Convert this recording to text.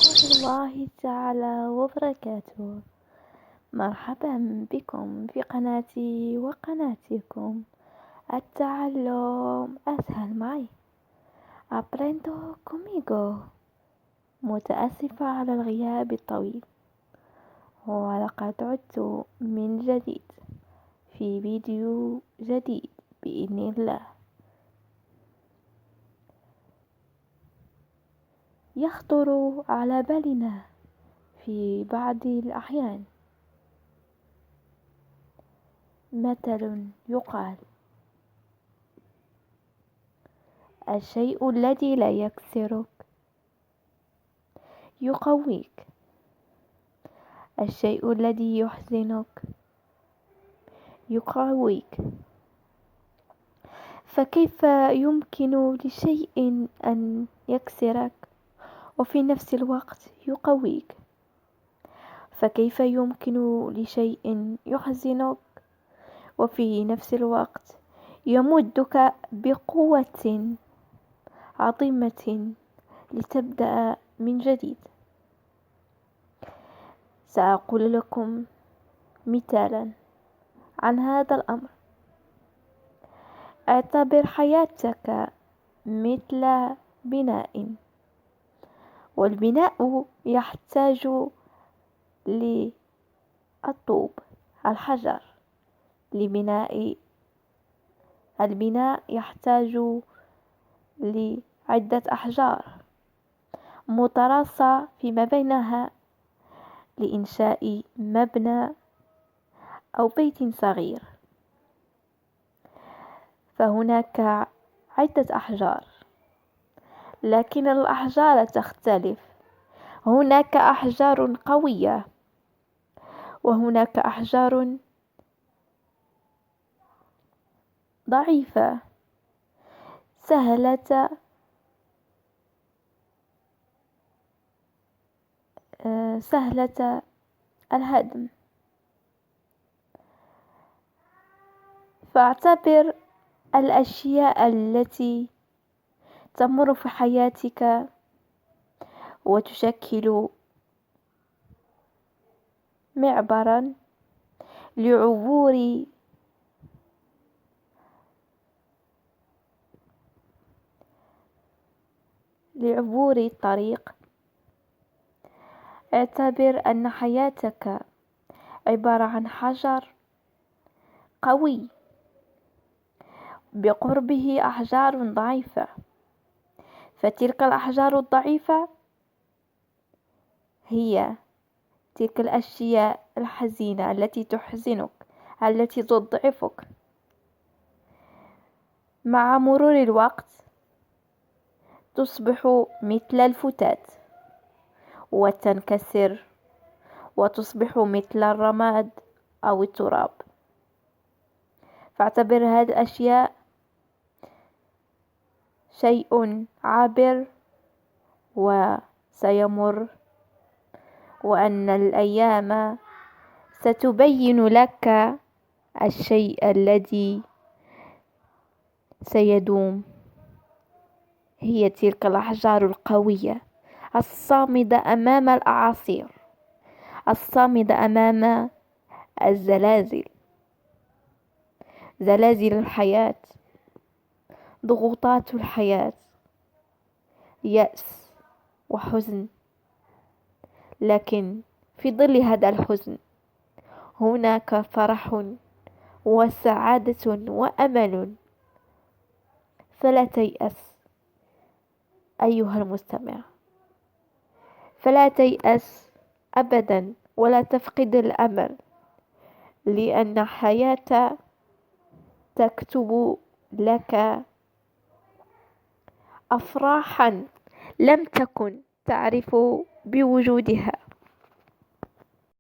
ورحمة الله تعالى وبركاته. مرحبا بكم في قناتي وقناتكم التعلم أسهل معي. Aprendo conmigo. متأسفة على الغياب الطويل، ولقد عدت من جديد في فيديو جديد بإذن الله. يخطر على بالنا في بعض الأحيان مثل يقال: الشيء الذي لا يكسرك يقويك، الشيء الذي يحزنك يقويك. فكيف يمكن لشيء أن يكسرك وفي نفس الوقت يقويك؟ فكيف يمكن لشيء يحزنك وفي نفس الوقت يمدك بقوة عظيمة لتبدأ من جديد؟ سأقول لكم مثالا عن هذا الأمر. اعتبر حياتك مثل بناء، والبناء يحتاج للطوب، الحجر. لبناء البناء يحتاج لعدة أحجار متراصة فيما بينها لإنشاء مبنى أو بيت صغير. فهناك عدة أحجار، لكن الأحجار تختلف. هناك أحجار قوية وهناك أحجار ضعيفة سهلة الهدم. فاعتبر الأشياء التي تمر في حياتك وتشكل معبرا لعبور الطريق. اعتبر أن حياتك عبارة عن حجر قوي بقربه أحجار ضعيفة، فتلك الأحجار الضعيفة هي تلك الأشياء الحزينة التي تحزنك، التي تضعفك. مع مرور الوقت تصبح مثل الفتات وتنكسر وتصبح مثل الرماد أو التراب. فاعتبر هذه الأشياء شيء عابر وسيمر، وأن الأيام ستبين لك الشيء الذي سيدوم. هي تلك الأحجار القوية الصامدة أمام الأعاصير، الصامدة أمام الزلازل، زلازل الحياة، ضغوطات الحياة، يأس وحزن. لكن في ظل هذا الحزن هناك فرح وسعادة وأمل. فلا تيأس أيها المستمع، فلا تيأس أبدا ولا تفقد الأمل، لأن الحياة تكتب لك أفراحا لم تكن تعرف بوجودها.